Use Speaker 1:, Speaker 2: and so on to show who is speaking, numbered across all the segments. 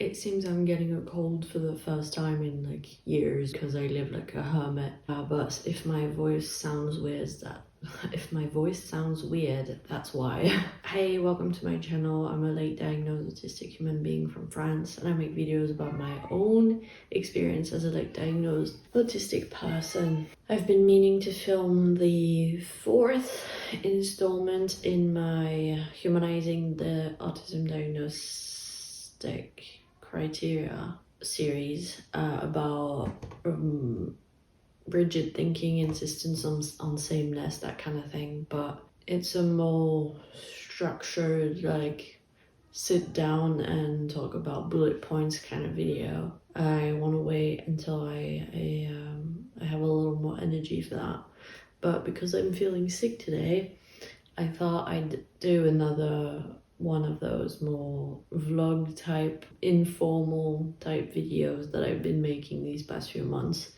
Speaker 1: It seems I'm getting a cold for the first time in like years because I live like a hermit. But if my voice sounds weird, that's why. Hey, welcome to my channel. I'm a late diagnosed autistic human being from France, and I make videos about my own experience as a late diagnosed autistic person. I've been meaning to film the fourth installment in my Humanizing the Autism Diagnostic Criteria series about rigid thinking, insistence on sameness, that kind of thing. But it's a more structured, like sit down and talk about bullet points kind of video. I want to wait until I have a little more energy for that. But because I'm feeling sick today, I thought I'd do another one of those more vlog type, informal type videos that I've been making these past few months.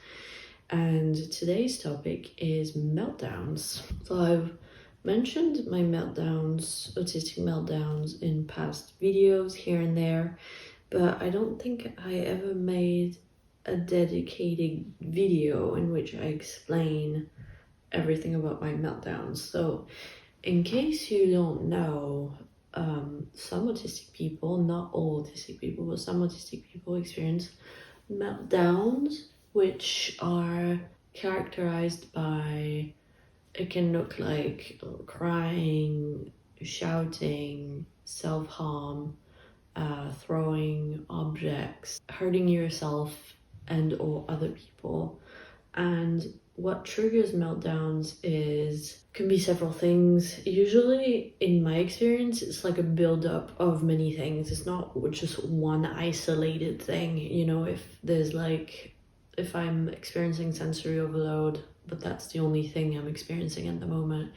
Speaker 1: And today's topic is meltdowns. So I've mentioned my meltdowns, autistic meltdowns, in past videos here and there, but I don't think I ever made a dedicated video in which I explain everything about my meltdowns. So in case you don't know, some autistic people, not all autistic people, but some autistic people experience meltdowns, which are characterized by, it can look like crying, shouting, self-harm, throwing objects, hurting yourself and or other people. And what triggers meltdowns can be several things. Usually, in my experience, it's like a buildup of many things. It's not just one isolated thing. You know, if I'm experiencing sensory overload, but that's the only thing I'm experiencing at the moment,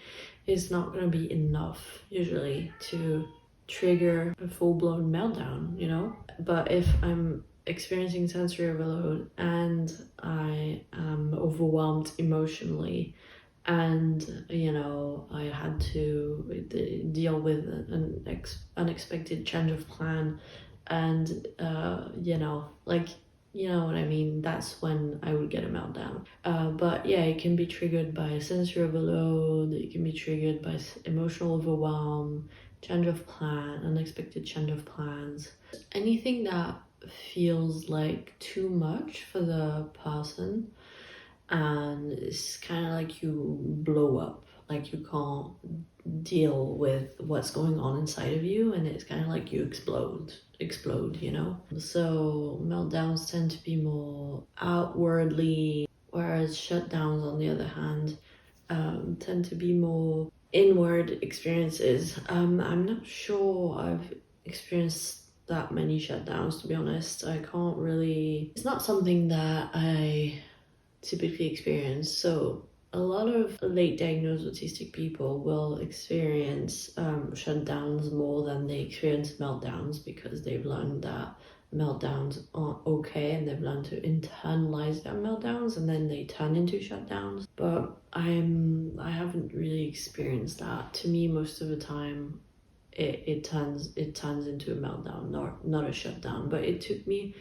Speaker 1: it's not going to be enough usually to trigger a full-blown meltdown, you know? But if I'm experiencing sensory overload and I am overwhelmed emotionally, and you know, I had to deal with an unexpected change of plan, and you know, like, you know what I mean, that's when I would get a meltdown. But yeah, it can be triggered by sensory overload, it can be triggered by emotional overwhelm, change of plan, unexpected change of plans, anything that feels like too much for the person, and it's kind of like you blow up, like you can't deal with what's going on inside of you, and it's kind of like you explode, you know? So meltdowns tend to be more outwardly, whereas shutdowns, on the other hand, tend to be more inward experiences. I'm not sure I've experienced that many shutdowns, to be honest. I can't really, it's not something that I typically experience. So a lot of late diagnosed autistic people will experience shutdowns more than they experience meltdowns, because they've learned that meltdowns aren't okay, and they've learned to internalize their meltdowns, and then they turn into shutdowns. But I haven't really experienced that. To me, most of the time it turns into a meltdown, not a shutdown. But it took me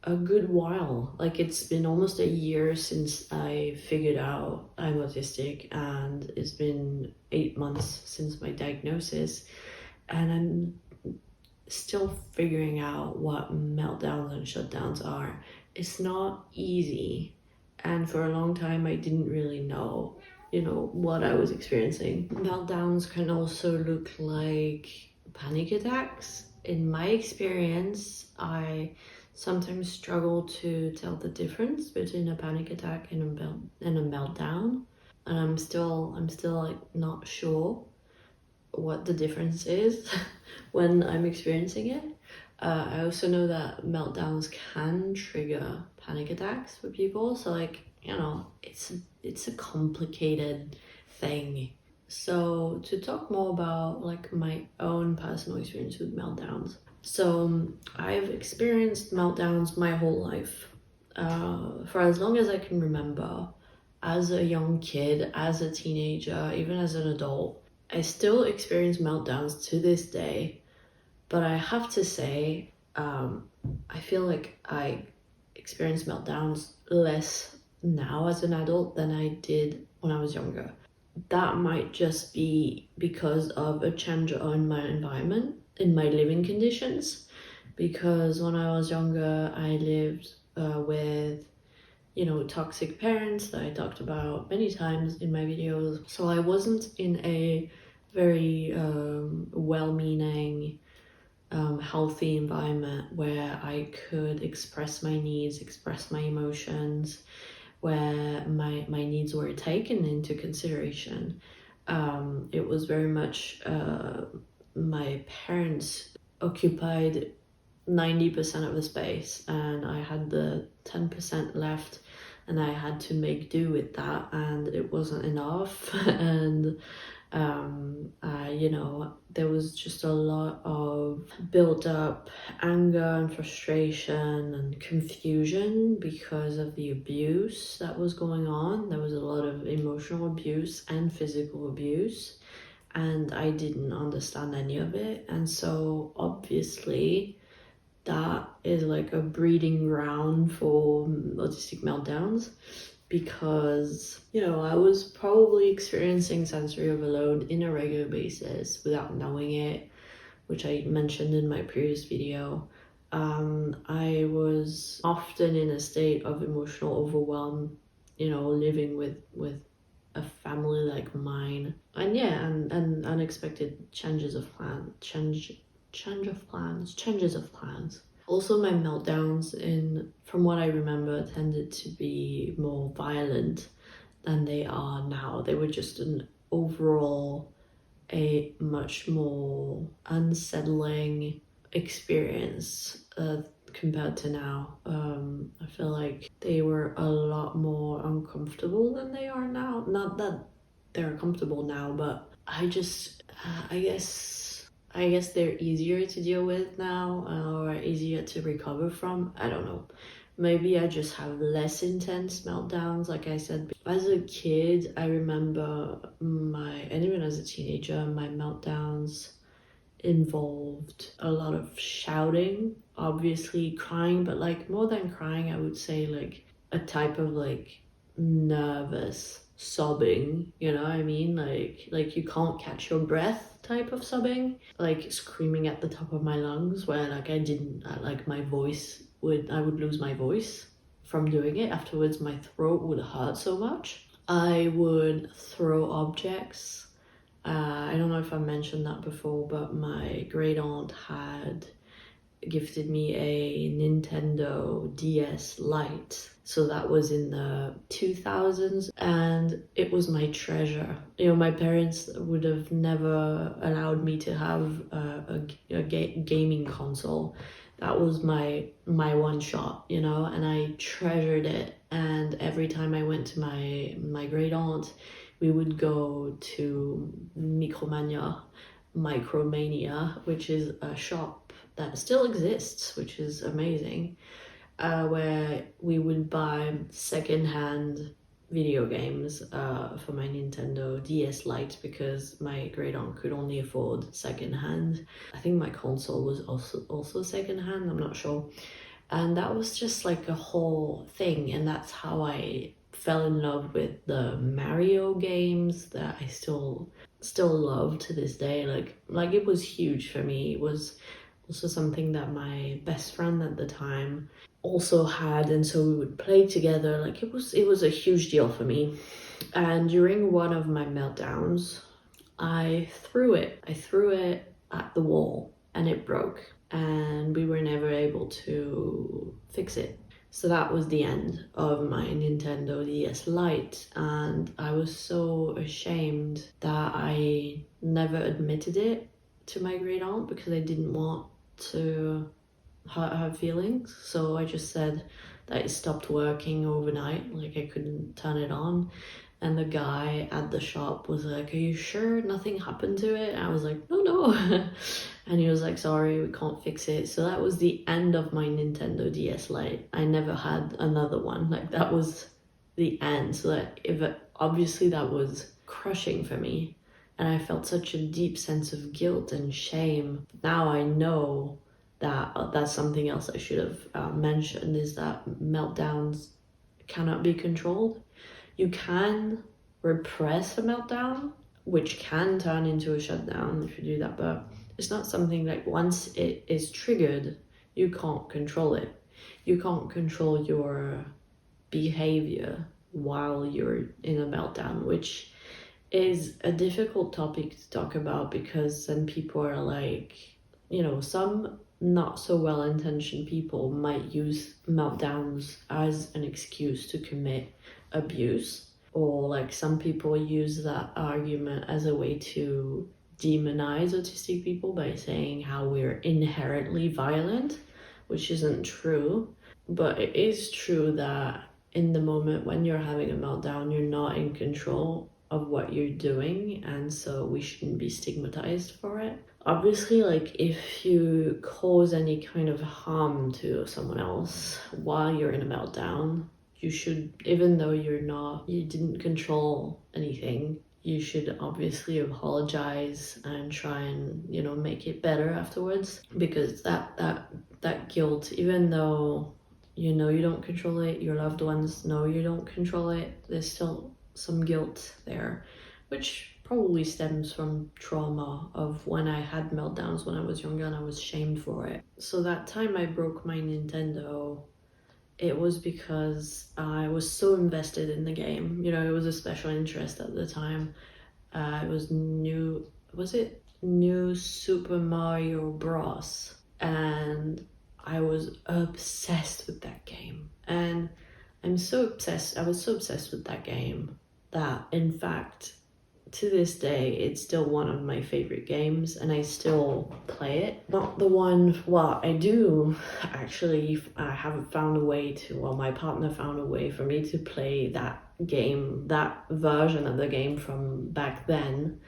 Speaker 1: a good while. Like, it's been almost a year since I figured out I'm autistic, and it's been 8 months since my diagnosis, and I'm still figuring out what meltdowns and shutdowns are. It's not easy, and for a long time I didn't really know, you know, what I was experiencing. Meltdowns can also look like panic attacks. In my experience, I sometimes struggle to tell the difference between a panic attack and a meltdown, and I'm still like not sure what the difference is when I'm experiencing it. I also know that meltdowns can trigger panic attacks for people, so like, you know, it's a complicated thing. So to talk more about like my own personal experience with meltdowns. So I've experienced meltdowns my whole life, for as long as I can remember. As a young kid, as a teenager, even as an adult, I still experience meltdowns to this day. But I have to say, I I feel like I experience meltdowns less now as an adult than I did when I was younger. That might just be because of a change in my environment, in my living conditions. Because when I was younger, I lived with, toxic parents that I talked about many times in my videos. So I wasn't in a very well-meaning, healthy environment where I could express my needs, express my emotions, where my needs were taken into consideration. It was very much my parents occupied 90% of the space, and I had the 10% left, and I had to make do with that, and it wasn't enough. And there was just a lot of built up anger and frustration and confusion because of the abuse that was going on. There was a lot of emotional abuse and physical abuse, and I didn't understand any of it. And so obviously that is like a breeding ground for autistic meltdowns, because I was probably experiencing sensory overload in a regular basis without knowing it, which I mentioned in my previous video. I was often in a state of emotional overwhelm, living with a family like mine, and unexpected changes of plans. Also, my meltdowns, from what I remember, tended to be more violent than they are now. They were just a much more unsettling experience compared to now. I feel like they were a lot more uncomfortable than they are now. Not that they're comfortable now, but I guess they're easier to deal with now, or easier to recover from. I don't know. Maybe I just have less intense meltdowns, like I said. As a kid, I remember and even as a teenager, my meltdowns involved a lot of shouting, obviously crying, but like more than crying, I would say like a type of like nervous sobbing, you know what I mean? Like you can't catch your breath type of sobbing, like screaming at the top of my lungs, where like I would lose my voice from doing it. Afterwards, my throat would hurt so much. I would throw objects. I don't know if I mentioned that before, but my great aunt had gifted me a Nintendo DS Lite. So that was in the 2000s, and it was my treasure. My parents would have never allowed me to have a gaming console. That was my one shot, and I treasured it. And every time I went to my great aunt, we would go to Micromania, which is a shop that still exists, which is amazing, where we would buy secondhand video games for my Nintendo DS Lite, because my great aunt could only afford secondhand. I think my console was also secondhand, I'm not sure. And that was just like a whole thing, and that's how I fell in love with the Mario games that I still love to this day. Like it was huge for me. It was also something that my best friend at the time also had, and so we would play together. Like it was a huge deal for me. And during one of my meltdowns, I threw it at the wall, and it broke, and we were never able to fix it. So that was the end of my Nintendo DS Lite, and I was so ashamed that I never admitted it to my great aunt, because I didn't want to hurt her feelings. So I just said that it stopped working overnight, like I couldn't turn it on. And the guy at the shop was like, "Are you sure nothing happened to it?" And I was like, no. And he was like, "Sorry, we can't fix it." So that was the end of my Nintendo DS Lite. I never had another one. Like that was the end. So obviously that was crushing for me. And I felt such a deep sense of guilt and shame. Now I know that's something else I should have mentioned, is that meltdowns cannot be controlled. You can repress a meltdown, which can turn into a shutdown if you do that, but it's not something like, once it is triggered, you can't control it. You can't control your behavior while you're in a meltdown, which is a difficult topic to talk about, because then people are like, some not so well-intentioned people might use meltdowns as an excuse to commit abuse, or like some people use that argument as a way to demonize autistic people by saying how we're inherently violent, which isn't true. But it is true that in the moment when you're having a meltdown, you're not in control of what you're doing, and so we shouldn't be stigmatized for it. Obviously, like, if you cause any kind of harm to someone else while you're in a meltdown, you should, even though you didn't control anything, you should obviously apologize and try and, make it better afterwards, because that guilt, even though you don't control it, your loved ones know you don't control it, there's still some guilt there, which probably stems from trauma of when I had meltdowns when I was younger and I was shamed for it. So that time I broke my Nintendo, it was because I was so invested in the game. It was a special interest at the time. It was new Super Mario Bros. And I was obsessed with that game. And I was so obsessed with that game that, in fact, to this day, it's still one of my favorite games, and I still play it. Not the one, well, I do actually, I haven't found a way to, well, my partner found a way for me to play that game, that version of the game from back then,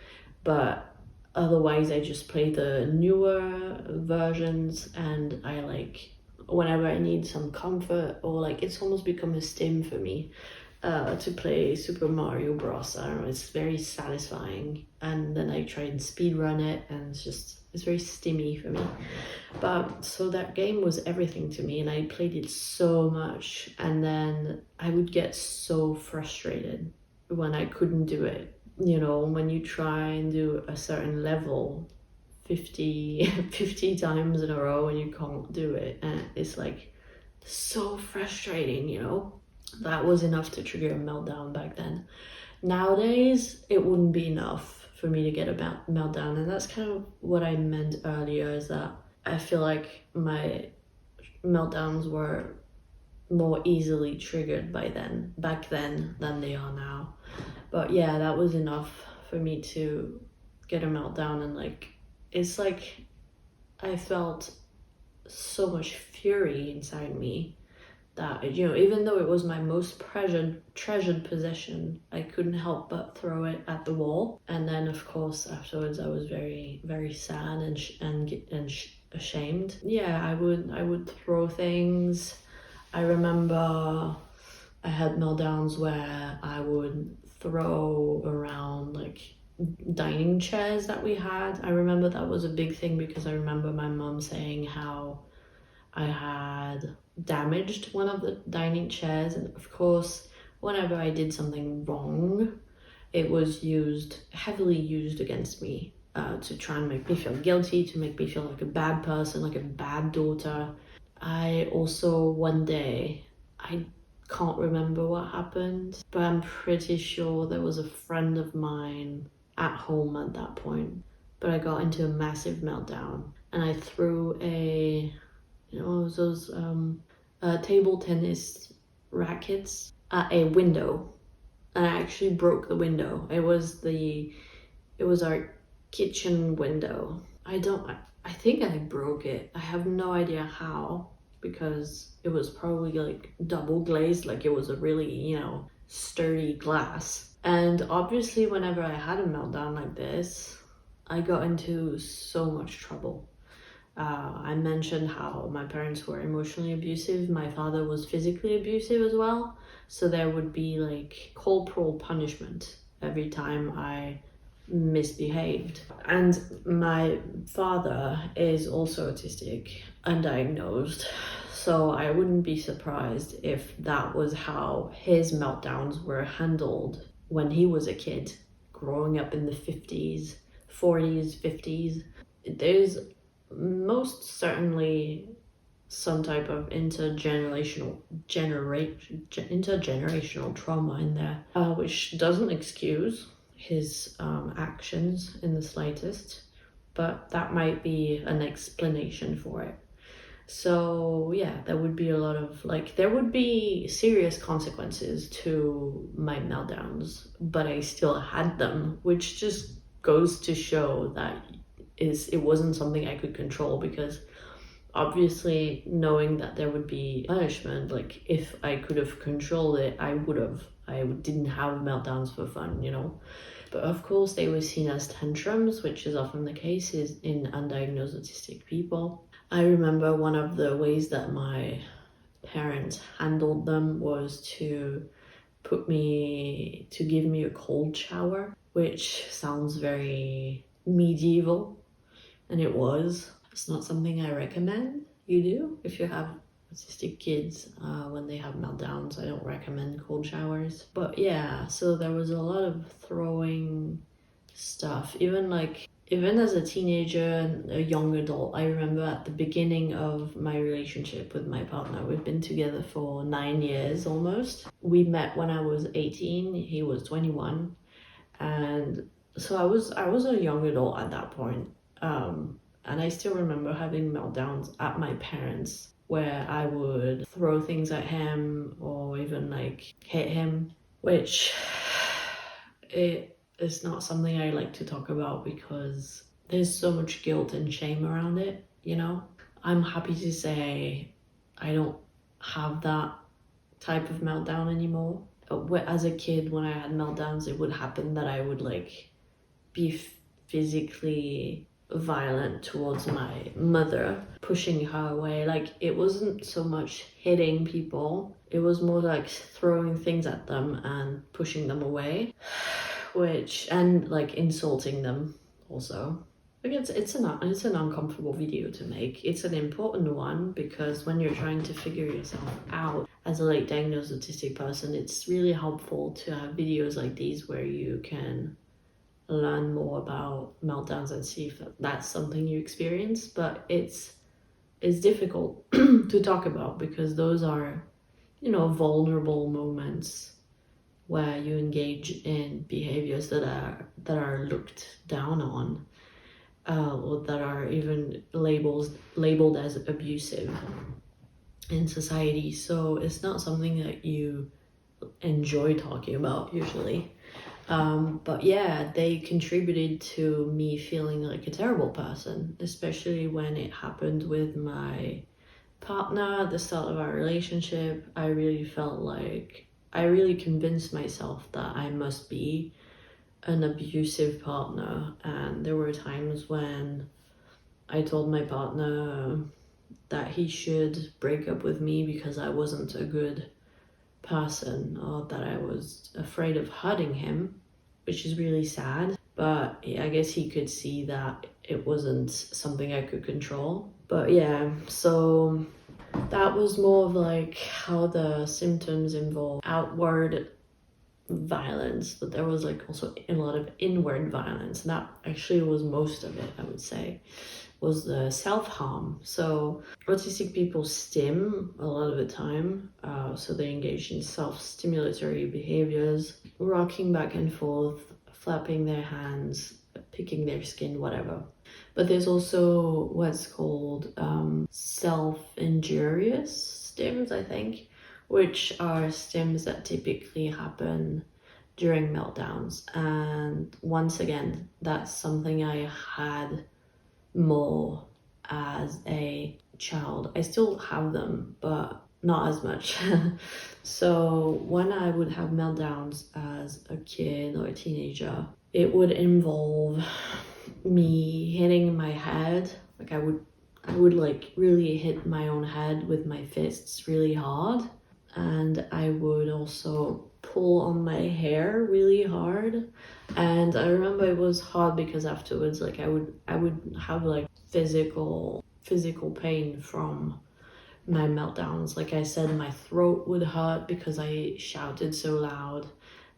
Speaker 1: but otherwise I just play the newer versions, and I like, whenever I need some comfort, or like, it's almost become a stim for me to play Super Mario Bros. I don't know, it's very satisfying, and then I try and speed run it, and it's very stimmy for me. But so that game was everything to me, and I played it so much, and then I would get so frustrated when I couldn't do it. When you try and do a certain level 50 times in a row and you can't do it, and it's like so frustrating. That was enough to trigger a meltdown back then. Nowadays, it wouldn't be enough for me to get a meltdown, and that's kind of what I meant earlier, is that I feel like my meltdowns were more easily triggered back then than they are now. But yeah, that was enough for me to get a meltdown, and like, it's like I felt so much fury inside me that, even though it was my most treasured possession, I couldn't help but throw it at the wall. And then, of course, afterwards, I was very, very sad and ashamed. Yeah, I would throw things. I remember I had meltdowns where I would throw around like dining chairs that we had. I remember that was a big thing, because I remember my mom saying how I had damaged one of the dining chairs, and of course, whenever I did something wrong, it was heavily used against me, to try and make me feel guilty, to make me feel like a bad person, like a bad daughter. I also, one day, I can't remember what happened, but I'm pretty sure there was a friend of mine at home at that point, but I got into a massive meltdown, and I threw those table tennis rackets at a window, and I actually broke the window. It was our kitchen window. I think I broke it. I have no idea how, because it was probably like double glazed, like it was a really, sturdy glass. And obviously, whenever I had a meltdown like this, I got into so much trouble. I mentioned how my parents were emotionally abusive. My father was physically abusive as well. So there would be like corporal punishment every time I misbehaved. And my father is also autistic, undiagnosed, so I wouldn't be surprised if that was how his meltdowns were handled when he was a kid, growing up in the 50s, 40s, 50s. There's most certainly some type of intergenerational trauma in there, which doesn't excuse his actions in the slightest, but that might be an explanation for it. So yeah, there would be a lot of there would be serious consequences to my meltdowns, but I still had them, which just goes to show that it wasn't something I could control, because obviously knowing that there would be punishment, if I could have controlled it, I would have. I didn't have meltdowns for fun, But of course they were seen as tantrums, which is often the case in undiagnosed autistic people. I remember one of the ways that my parents handled them was to give me a cold shower, which sounds very medieval, and it was. It's not something I recommend you do if you have autistic kids when they have meltdowns. I don't recommend cold showers. But yeah, so there was a lot of throwing stuff. Even as a teenager and a young adult, I remember at the beginning of my relationship with my partner, we've been together for 9 years almost. We met when I was 18, he was 21. And so I was a young adult at that point. And I still remember having meltdowns at my parents, where I would throw things at him or even hit him, which it is not something I like to talk about because there's so much guilt and shame around it, I'm happy to say I don't have that type of meltdown anymore. As a kid, when I had meltdowns, it would happen that I would be physically violent towards my mother, pushing her away. It wasn't so much hitting people, it was more throwing things at them and pushing them away, and insulting them also. It's an uncomfortable video to make. It's an important one because when you're trying to figure yourself out as a late diagnosed autistic person, it's really helpful to have videos like these where you can learn more about meltdowns and see if that's something you experience. But it's difficult to talk about because those are, vulnerable moments where you engage in behaviors that are looked down on, or that are even labeled as abusive in society. So it's not something that you enjoy talking about usually. But yeah, they contributed to me feeling like a terrible person, especially when it happened with my partner at the start of our relationship. I really felt like I really convinced myself that I must be an abusive partner, and there were times when I told my partner that he should break up with me because I wasn't a good person, or that I was afraid of hurting him, which is really sad. But I guess he could see that it wasn't something I could control. But yeah, so that was more of how the symptoms involve outward violence, but there was also a lot of inward violence, and that actually was most of it, I would say, was the self-harm. So autistic people stim a lot of the time, so they engage in self-stimulatory behaviors, rocking back and forth, flapping their hands, picking their skin, whatever. But there's also what's called self-injurious stims, I think, which are stims that typically happen during meltdowns. And once again, that's something I had more as a child. I still have them, but not as much. So when I would have meltdowns as a kid or a teenager, it would involve me hitting my head. I would really hit my own head with my fists really hard. and I would also pull on my hair really hard. And I remember it was hard because afterwards, like I would have like physical pain from my meltdowns. Like I said, my throat would hurt because I shouted so loud,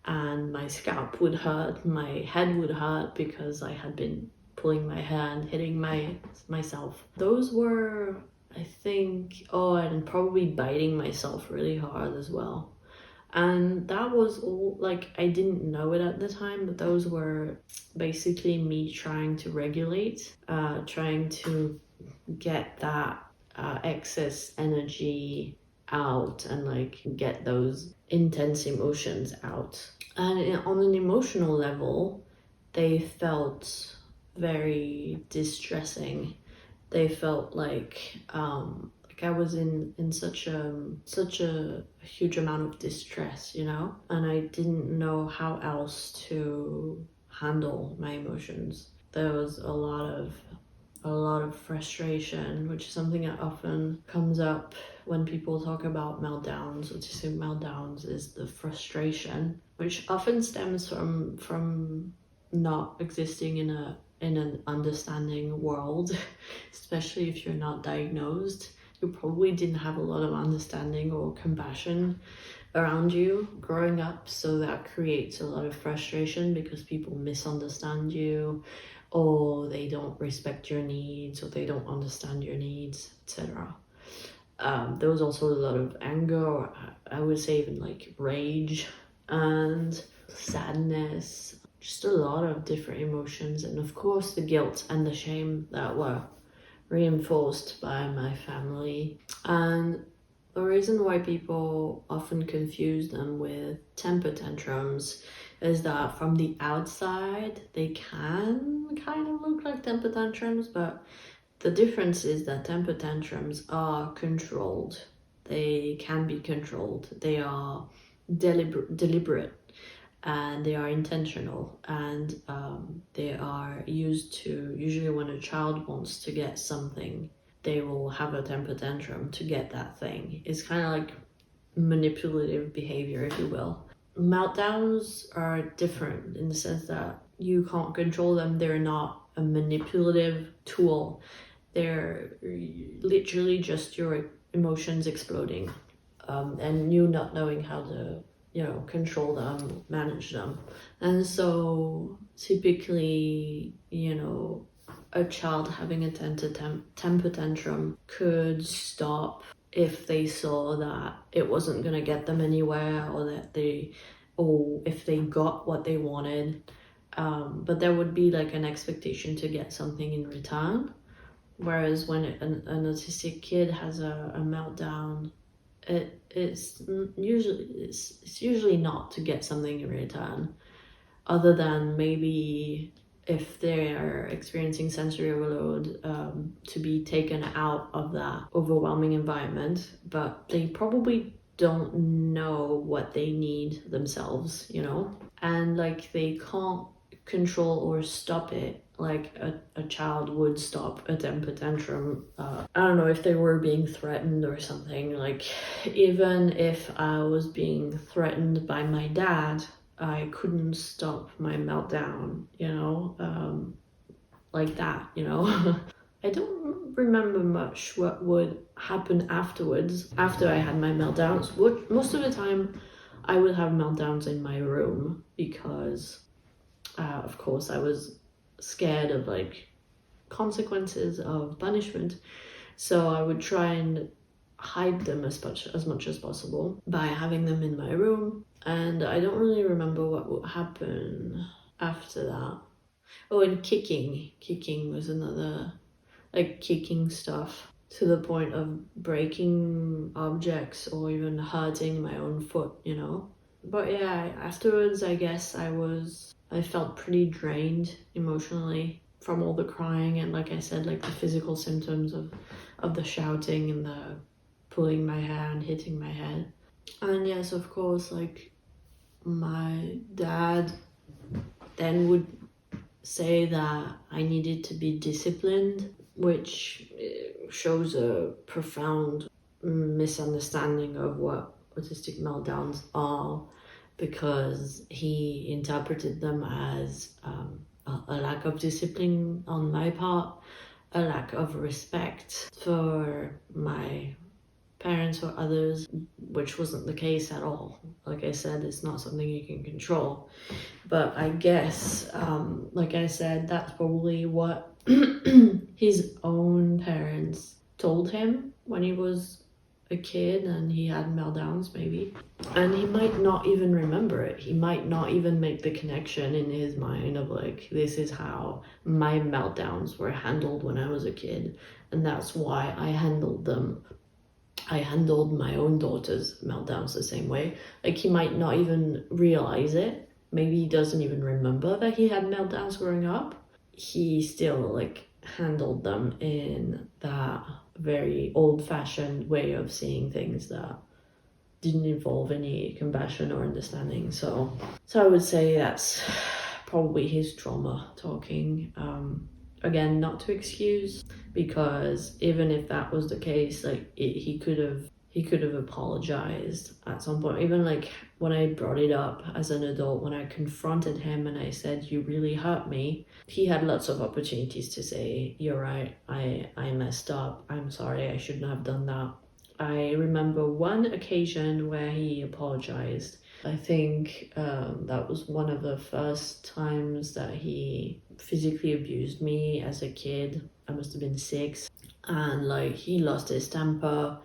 Speaker 1: and my scalp would hurt, my head would hurt because I had been pulling my hair and hitting myself. Those were, I think, oh, and probably biting myself really hard as well. And that was all, like, I didn't know it at the time, but those were basically me trying to regulate, trying to get that excess energy out and like get those intense emotions out. And on an emotional level, they felt very distressing. They felt like I was in such a huge amount of distress, you know, and I didn't know how else to handle my emotions. There was a lot of frustration, which is something that often comes up when people talk about meltdowns. Autistic meltdowns is the frustration, which often stems from not existing in an understanding world, especially if you're not diagnosed. You probably didn't have a lot of understanding or compassion around you growing up, so that creates a lot of frustration because people misunderstand you, or they don't respect your needs, or they don't understand your needs, etc. There was also a lot of anger, or I would say even like rage and sadness, just a lot of different emotions, and of course the guilt and the shame that were reinforced by my family. And the reason why people often confuse them with temper tantrums is that from the outside they can kind of look like temper tantrums, but the difference is that temper tantrums are controlled. They can be controlled. They are deliberate, and they are intentional, and they are used to, usually when a child wants to get something, they will have a temper tantrum to get that thing. It's kind of like manipulative behavior, if you will. Meltdowns are different in the sense that you can't control them. They're not a manipulative tool. They're literally just your emotions exploding, and you not knowing how to, you know, control them, manage them. And so typically, you know, a child having a temper tantrum could stop if they saw that it wasn't going to get them anywhere, or if they got what they wanted. But there would be like an expectation to get something in return. Whereas when an autistic kid has a meltdown, it's usually not to get something in return, other than maybe if they are experiencing sensory overload, to be taken out of that overwhelming environment. But they probably don't know what they need themselves, you know, and like they can't control or stop it like a child would stop a temper tantrum. I don't know, if they were being threatened or something. Like, even if I was being threatened by my dad, I couldn't stop my meltdown, you know, like that, you know. I don't remember much what would happen afterwards, after I had my meltdowns. Most of the time I would have meltdowns in my room because of course I was scared of like consequences of punishment, so I would try and hide them as much as possible by having them in my room. And I don't really remember what would happen after that. Oh, and kicking was another, like kicking stuff to the point of breaking objects or even hurting my own foot, you know. But yeah, afterwards I guess I felt pretty drained emotionally from all the crying, and like I said, like the physical symptoms of the shouting and the pulling my hair and hitting my head. And yes, of course, like my dad then would say that I needed to be disciplined, which shows a profound misunderstanding of what autistic meltdowns are, because he interpreted them as a lack of discipline on my part, a lack of respect for my parents or others, which wasn't the case at all. Like I said, it's not something you can control. But I guess, like I said, that's probably what his own parents told him when he was a kid and he had meltdowns, maybe. And he might not even remember it. He might not even make the connection in his mind of like, this is how my meltdowns were handled when I was a kid. And that's why I handled them. I handled my own daughter's meltdowns the same way. Like, he might not even realize it. Maybe he doesn't even remember that he had meltdowns growing up. He still like handled them in that very old-fashioned way of seeing things that didn't involve any compassion or understanding. So I would say that's probably his trauma talking. Again, not to excuse, because even if that was the case, like he could have apologized at some point. Even like when I brought it up as an adult, when I confronted him and I said, you really hurt me, he had lots of opportunities to say, you're right, I messed up, I'm sorry, I shouldn't have done that. I remember one occasion where he apologized. I think that was one of the first times that he physically abused me as a kid. I must have been 6. And like, he lost his temper.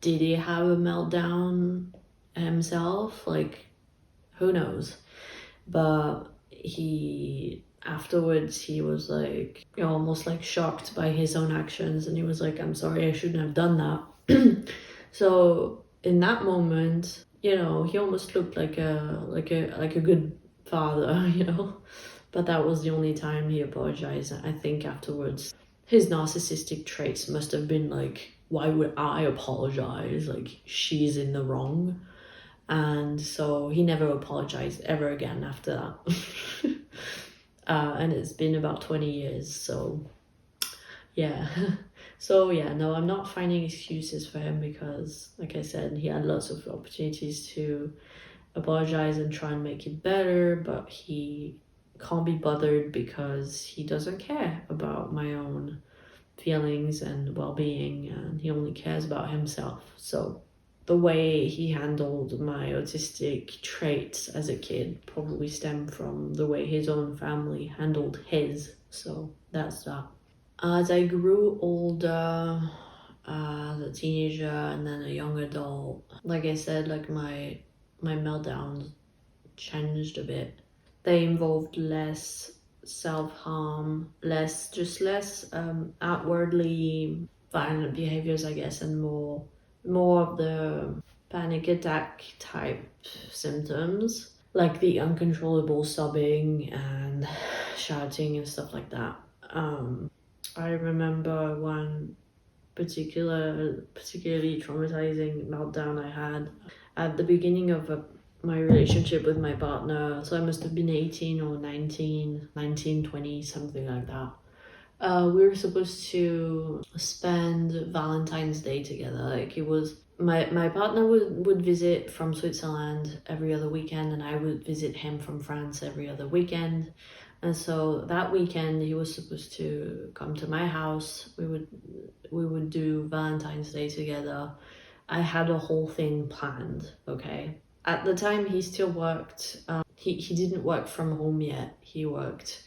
Speaker 1: Did he have a meltdown himself? Like, who knows? But afterwards, he was like, almost like shocked by his own actions. And he was like, I'm sorry, I shouldn't have done that. So in that moment, he almost looked like a good father, But that was the only time he apologized. I think afterwards, his narcissistic traits must have been like, why would I apologize? Like, she's in the wrong. And so he never apologized ever again after that. And it's been about 20 years, so yeah. So yeah, no, I'm not finding excuses for him, because like I said, he had lots of opportunities to apologize and try and make it better, but he can't be bothered because he doesn't care about my own feelings and well-being, and he only cares about himself. So the way he handled my autistic traits as a kid probably stemmed from the way his own family handled his. So that's that. As I grew older, as a teenager and then a young adult, like I said, like my meltdowns changed a bit. They involved less self-harm, less outwardly violent behaviors, I guess, and more of the panic attack type symptoms, like the uncontrollable sobbing and shouting and stuff like that. I remember one particularly traumatizing meltdown I had at the beginning of my relationship with my partner. So I must have been 18 or 19, 20, something like that. We were supposed to spend Valentine's Day together. Like, it was my partner would visit from Switzerland every other weekend, and I would visit him from France every other weekend. And so that weekend he was supposed to come to my house. We would do Valentine's Day together. I had a whole thing planned, okay? At the time, he still worked. He didn't work from home yet. He worked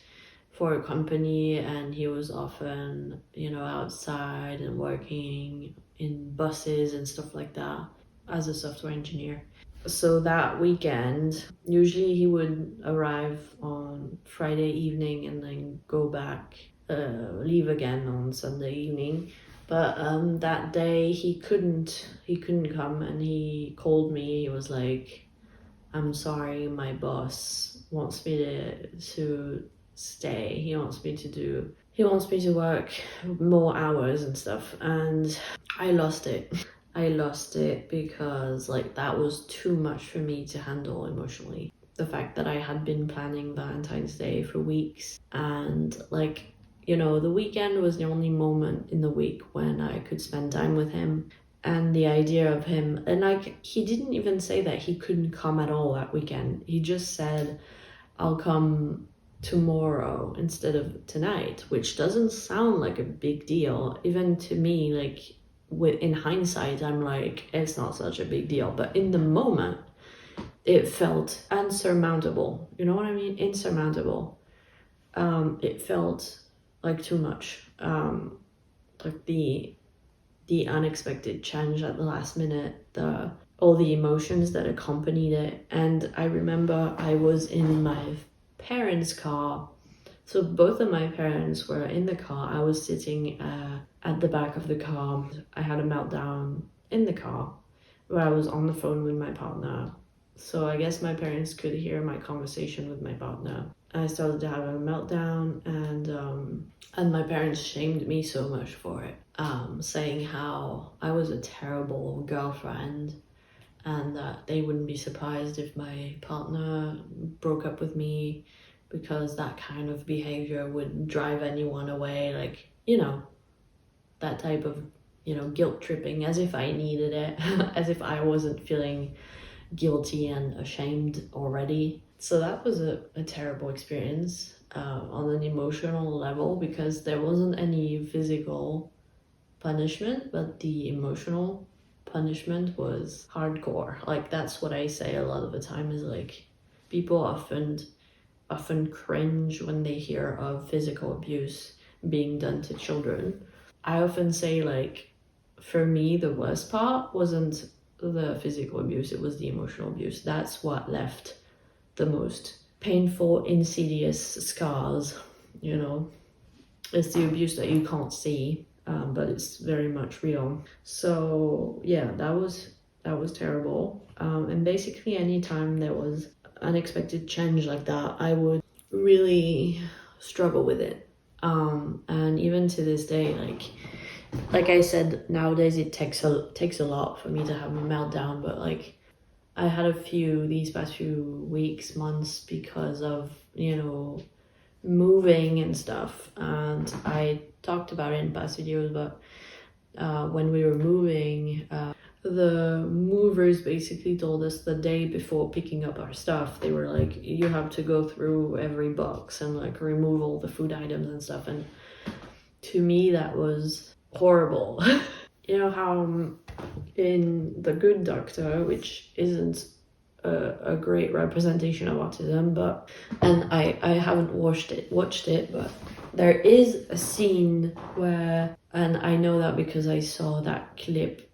Speaker 1: for a company, and he was often, outside and working in buses and stuff like that as a software engineer. So that weekend, usually he would arrive on Friday evening and then go back, leave again on Sunday evening. But that day he couldn't come, and he called me. He was like, I'm sorry, my boss wants me to stay. He wants me to work more hours and stuff. And I lost it. I lost it because like that was too much for me to handle emotionally. The fact that I had been planning Valentine's Day for weeks, and the weekend was the only moment in the week when I could spend time with him. And the idea of him, and like, he didn't even say that he couldn't come at all that weekend. He just said, I'll come tomorrow instead of tonight, which doesn't sound like a big deal. Even to me, like, in hindsight, I'm like, it's not such a big deal. But in the moment, it felt unsurmountable. You know what I mean? Insurmountable. It felt like too much. Like the unexpected change at the last minute, all the emotions that accompanied it. And I remember I was in my parents' car. So both of my parents were in the car. I was sitting at the back of the car. I had a meltdown in the car where I was on the phone with my partner. So I guess my parents could hear my conversation with my partner. I started to have a meltdown, and my parents shamed me so much for it, saying how I was a terrible girlfriend and that they wouldn't be surprised if my partner broke up with me because that kind of behavior would drive anyone away. Like, that type of, guilt tripping, as if I needed it, as if I wasn't feeling guilty and ashamed already. So that was a terrible experience on an emotional level, because there wasn't any physical punishment, but the emotional punishment was hardcore. Like, that's what I say a lot of the time, is like, people often cringe when they hear of physical abuse being done to children. I often say, like, for me, the worst part wasn't the physical abuse, it was the emotional abuse. That's what left the most painful, insidious scars. It's the abuse that you can't see, but it's very much real. So yeah, that was terrible. And basically anytime there was unexpected change like that, I would really struggle with it. And even to this day, like I said, nowadays it takes a lot for me to have a meltdown, but like, I had these past few weeks, months, because of, moving and stuff. And I talked about it in past videos, but when we were moving, the movers basically told us the day before picking up our stuff, they were like, you have to go through every box and like remove all the food items and stuff. And to me, that was horrible. You know how in The Good Doctor, which isn't a great representation of autism, and I haven't watched it, but there is a scene where, and I know that because I saw that clip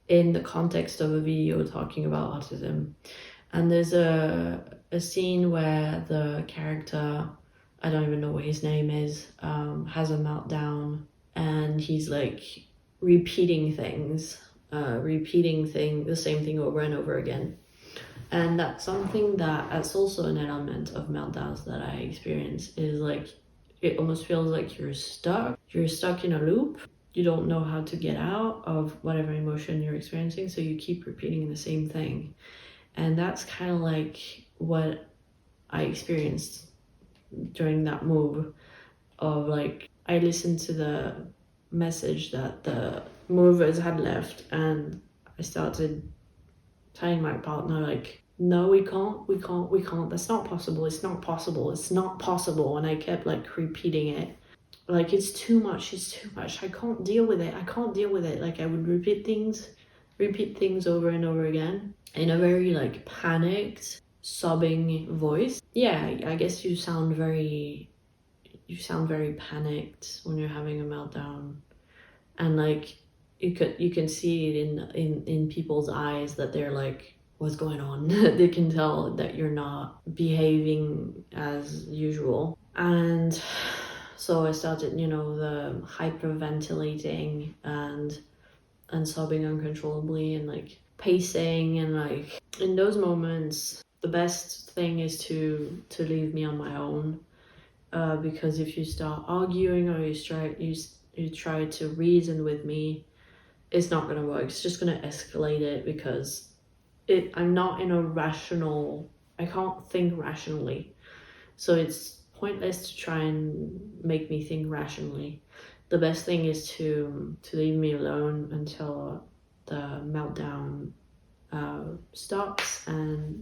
Speaker 1: in the context of a video talking about autism, and there's a scene where the character, I don't even know what his name is, has a meltdown, and he's like repeating the same thing over and over again. And that's something that's also an element of meltdowns that I experience, is like, it almost feels like you're stuck in a loop. You don't know how to get out of whatever emotion you're experiencing, so you keep repeating the same thing. And that's kind of like what I experienced during that move, of like, I listened to the message that the movers had left, and I started telling my partner, like, no, we can't, that's not possible, it's not possible. And I kept like repeating it, like, it's too much, I can't deal with it. Like, I would repeat things over and over again in a very like panicked, sobbing voice. Yeah, I guess you sound very panicked when you're having a meltdown, and like, you can see it in people's eyes that they're like, what's going on? They can tell that you're not behaving as usual. And so I started, the hyperventilating and sobbing uncontrollably, and like pacing, and like, in those moments the best thing is to leave me on my own, because if you start arguing, or you try to reason with me, it's not gonna work. It's just gonna escalate it, because I'm not in a rational, I can't think rationally. So it's pointless to try and make me think rationally. The best thing is to leave me alone until the meltdown stops, and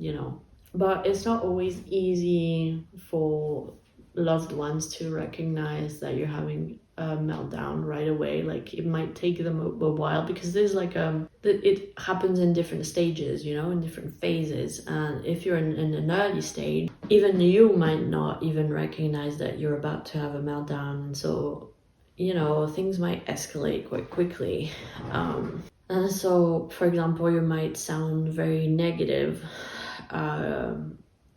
Speaker 1: but it's not always easy for loved ones to recognize that you're having a meltdown right away. Like, it might take them a while, because there's like it happens in different stages, in different phases. And if you're in an early stage, even you might not even recognize that you're about to have a meltdown, and so things might escalate quite quickly. And so, for example, you might sound very negative,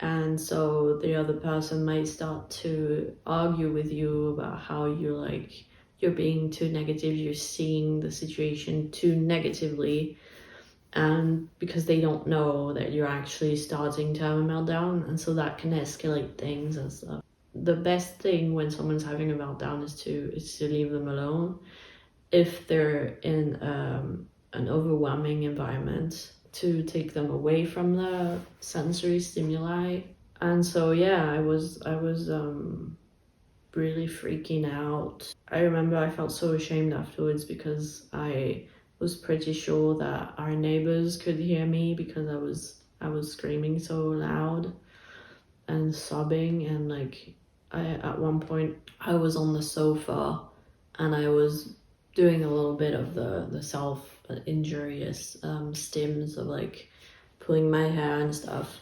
Speaker 1: and so the other person might start to argue with you about how you're being too negative, you're seeing the situation too negatively, and because they don't know that you're actually starting to have a meltdown, and so that can escalate things and stuff. The best thing when someone's having a meltdown is to leave them alone. If they're in an overwhelming environment, to take them away from the sensory stimuli. And so I was really freaking out. I remember I felt so ashamed afterwards, because I was pretty sure that our neighbors could hear me, because I was screaming so loud and sobbing. And at one point I was on the sofa and I was doing a little bit of the self-injurious stims of pulling my hair and stuff.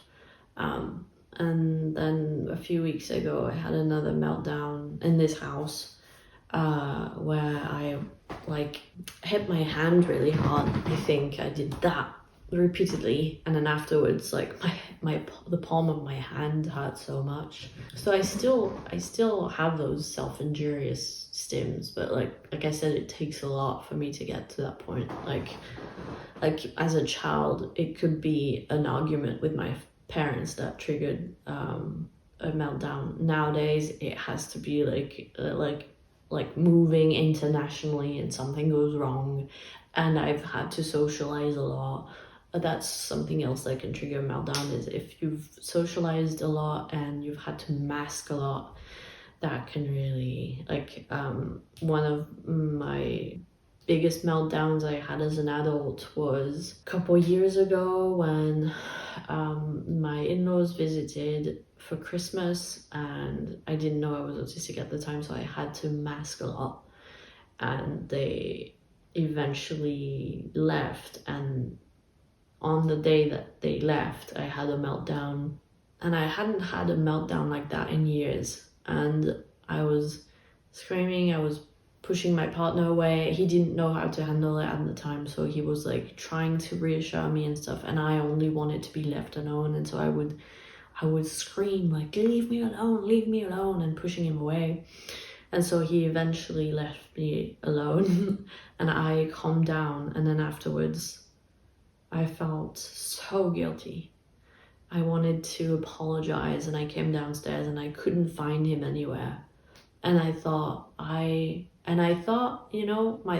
Speaker 1: And then a few weeks ago I had another meltdown in this house, where I hit my hand really hard. I think I did that repeatedly, and then afterwards the palm of my hand hurt so much. So I still have those self-injurious stims, but like I said, it takes a lot for me to get to that point. Like as a child, it could be an argument with my parents that triggered a meltdown. Nowadays it has to be like moving internationally and something goes wrong and I've had to socialize a lot. That's something else that can trigger a meltdown, is if you've socialized a lot and you've had to mask a lot. That can really, one of my biggest meltdowns I had as an adult was a couple years ago when my in-laws visited for Christmas, and I didn't know I was autistic at the time, so I had to mask a lot, and they eventually left, and on the day that they left I had a meltdown, and I hadn't had a meltdown like that in years, and I was screaming, I was pushing my partner away. He didn't know how to handle it at the time, so he was trying to reassure me and stuff, and I only wanted to be left alone, and so I would scream leave me alone, and pushing him away. And so he eventually left me alone and I calmed down, and then afterwards I felt so guilty. I wanted to apologize, and I came downstairs and I couldn't find him anywhere. And I thought, my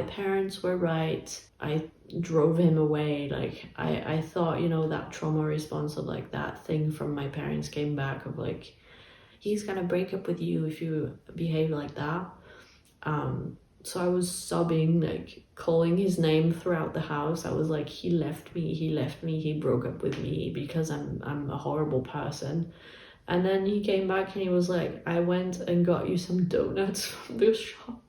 Speaker 1: parents were right. I drove him away. I thought, that trauma response of that thing from my parents came back of he's gonna break up with you if you behave like that. So I was sobbing, calling his name throughout the house. I was he left me, he broke up with me because I'm a horrible person. And then he came back and he was I went and got you some donuts from the shop.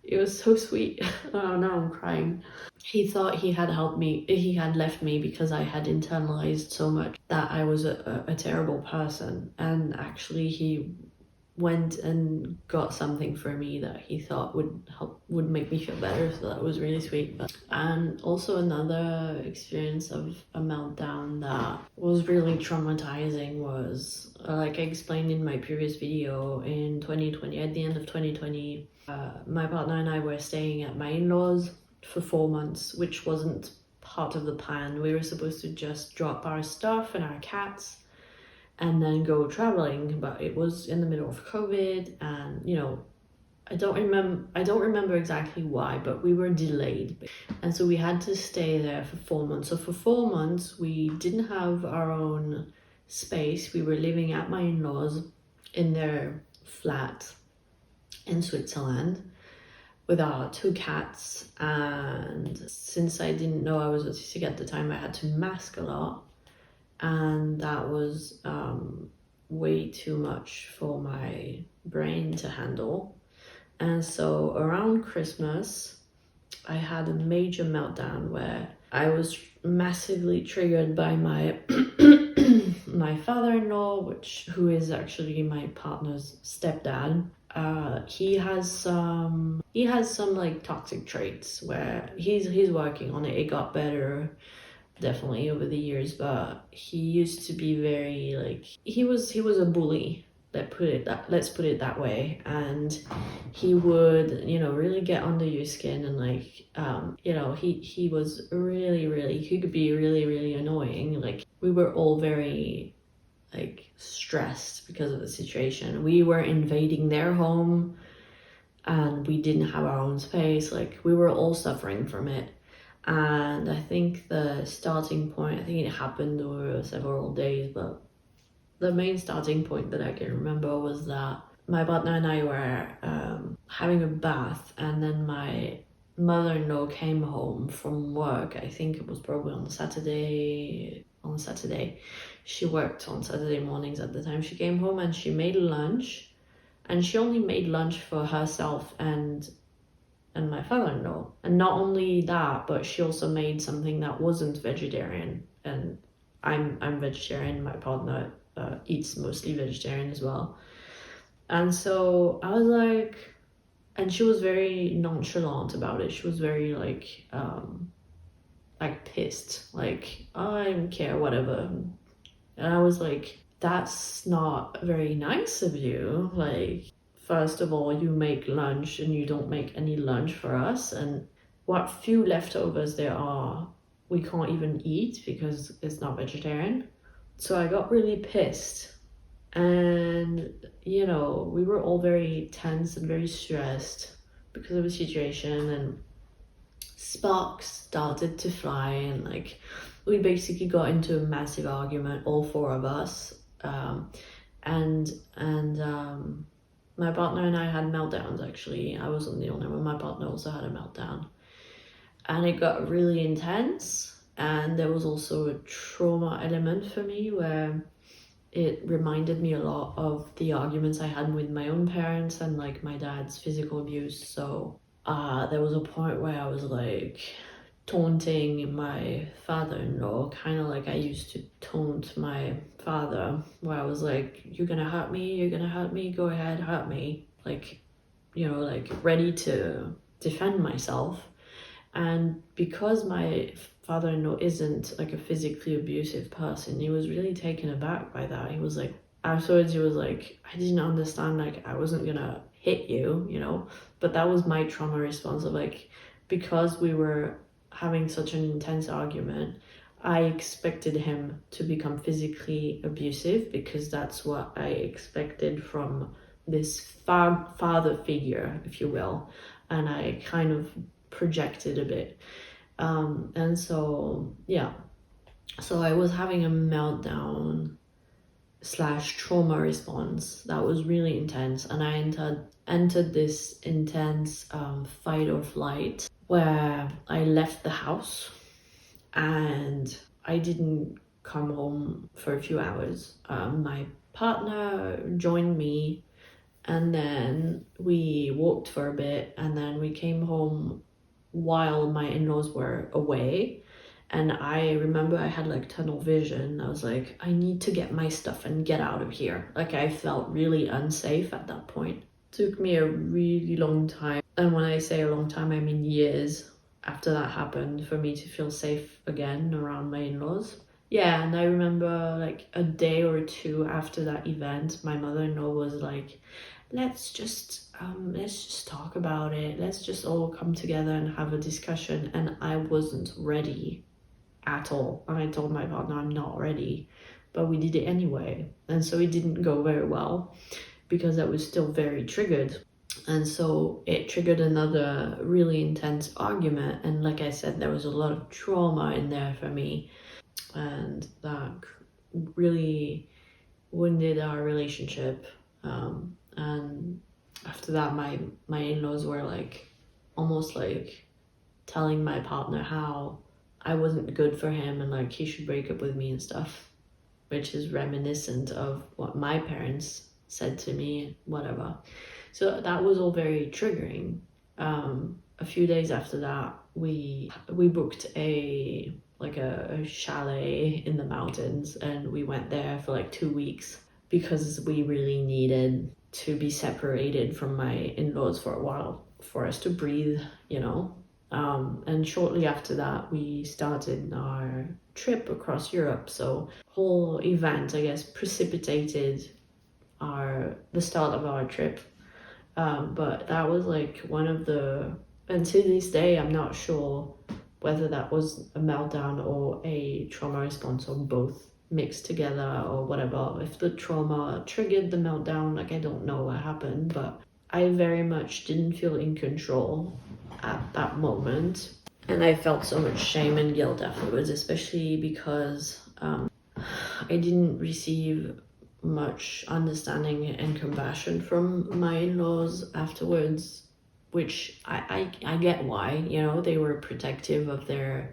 Speaker 1: It was so sweet. Oh, now I'm crying. He thought he had helped me, he had left me because I had internalized so much that I was a terrible person. And actually he went and got something for me that he thought would make me feel better, so that was really sweet. And also another experience of a meltdown that was really traumatizing was, like I explained in my previous video, in 2020, at the end of 2020, my partner and I were staying at my in-laws for 4 months, which wasn't part of the plan. We were supposed to just drop our stuff and our cats and then go traveling, but it was in the middle of COVID, and I don't remember exactly why, but we were delayed, and so we had to stay there for 4 months. So for 4 months we didn't have our own space. We were living at my in-laws in their flat in Switzerland, with our 2 cats, and since I didn't know I was autistic at the time, I had to mask a lot, and that was way too much for my brain to handle. And so around Christmas, I had a major meltdown where I was massively triggered by my my father-in-law, who is actually my partner's stepdad. He has some like toxic traits where he's working on it. It got better definitely over the years, but he used to be very like he was a bully. Let's put it that way. And he would, really get under your skin, and like he was really he could be really annoying. Like, we were all very like stressed because of the situation. We were invading their home and we didn't have our own space. Like, we were all suffering from it. And I think the starting point, I think it happened over several days, but the main starting point that I can remember was that my partner and I were having a bath, and then my mother-in-law came home from work. I think it was probably on Saturday. She worked on Saturday mornings at the time. She came home and she made lunch, and she only made lunch for herself and my father-in-law. And not only that, but she also made something that wasn't vegetarian. And I'm vegetarian. My partner eats mostly vegetarian as well. And so I was like, and she was very nonchalant about it. She was very like pissed, like, oh, I don't care, whatever. And I was like, that's not very nice of you. Like, first of all, you make lunch and you don't make any lunch for us, and what few leftovers there are, we can't even eat because it's not vegetarian. So I got really pissed, and we were all very tense and very stressed because of the situation, and sparks started to fly, and like, we basically got into a massive argument, all 4 of us. And my partner and I had meltdowns. Actually, I wasn't the only one. My partner also had a meltdown, and it got really intense. And there was also a trauma element for me, where it reminded me a lot of the arguments I had with my own parents and like my dad's physical abuse. So there was a point where I was like taunting my father-in-law, kind of like I used to taunt my father, where I was like, you're gonna hurt me, go ahead, hurt me. Like, like ready to defend myself. And because my father-in-law isn't like a physically abusive person, he was really taken aback by that. He was like, afterwards he was like, I didn't understand, like, I wasn't gonna hit you, but that was my trauma response of like, because we were having such an intense argument, I expected him to become physically abusive, because that's what I expected from this father figure, if you will. And I kind of projected a bit. And so, yeah. So I was having a meltdown / trauma response that was really intense. And I entered this intense fight or flight, where I left the house and I didn't come home for a few hours. My partner joined me, and then we walked for a bit, and then we came home while my in-laws were away. And I remember I had like tunnel vision. I was like, I need to get my stuff and get out of here. Like, I felt really unsafe at that point. Took me a really long time, and when I say a long time, I mean years after that happened, for me to feel safe again around my in-laws. Yeah, and I remember like a day or 2 after that event, my mother-in-law was like, let's just talk about it. Let's just all come together and have a discussion. And I wasn't ready at all. And I told my partner I'm not ready, but we did it anyway. And so it didn't go very well, because I was still very triggered. And so it triggered another really intense argument. And like I said, there was a lot of trauma in there for me. And that really wounded our relationship. And after that, my in-laws were like almost like telling my partner how I wasn't good for him and like he should break up with me and stuff, which is reminiscent of what my parents said to me, whatever. So that was all very triggering. A few days after that, we booked a chalet in the mountains, and we went there for like 2 weeks because we really needed to be separated from my in-laws for a while for us to breathe, you know. And shortly after that, we started our trip across Europe. So whole event, I guess, precipitated the start of our trip. But that was like one of the, and to this day, I'm not sure whether that was a meltdown or a trauma response or both mixed together or whatever. If the trauma triggered the meltdown, like I don't know what happened, but I very much didn't feel in control at that moment. And I felt so much shame and guilt afterwards, especially because I didn't receive much understanding and compassion from my in-laws afterwards, which I get why, you know, they were protective of their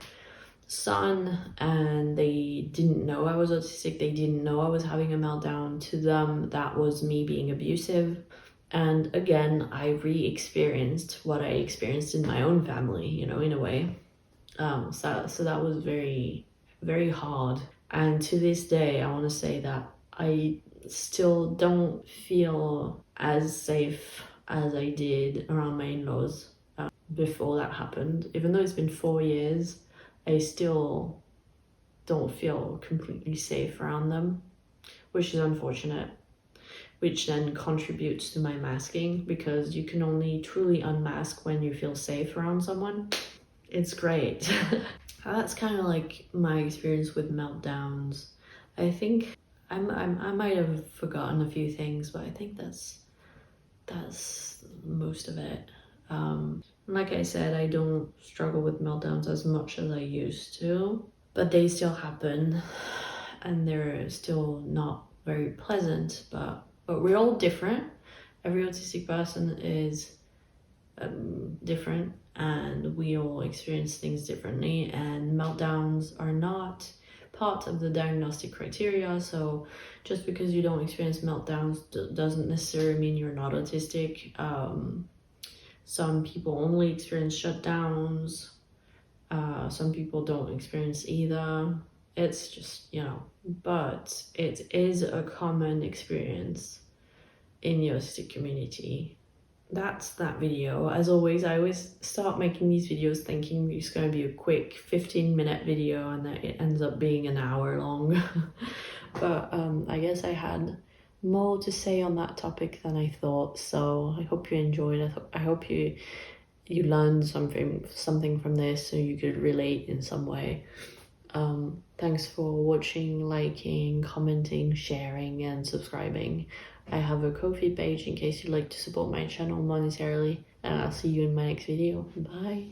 Speaker 1: son and they didn't know I was autistic, they didn't know I was having a meltdown. To them, that was me being abusive. And again, I re-experienced what I experienced in my own family, you know, in a way. So that was very, very hard. And to this day, I want to say that I still don't feel as safe as I did around my in-laws before that happened. Even though it's been 4 years, I still don't feel completely safe around them, which is unfortunate, which then contributes to my masking, because you can only truly unmask when you feel safe around someone. It's great. That's kind of like my experience with meltdowns. I think I might have forgotten a few things, but I think that's most of it. Like I said, I don't struggle with meltdowns as much as I used to, but they still happen and they're still not very pleasant, but we're all different. Every autistic person is different, and we all experience things differently, and meltdowns are not part of the diagnostic criteria. So just because you don't experience meltdowns doesn't necessarily mean you're not autistic. Some people only experience shutdowns. Some people don't experience either. It's just, you know, but it is a common experience in the autistic community. That's that video. As always, I always start making these videos thinking it's going to be a quick 15-minute video, and that it ends up being an hour long. But I guess I had more to say on that topic than I thought, so I hope you enjoyed it. I hope you learned something from this, so you could relate in some way. Thanks for watching, liking, commenting, sharing, and subscribing. I have a Ko-fi page in case you'd like to support my channel monetarily, and I'll see you in my next video. Bye!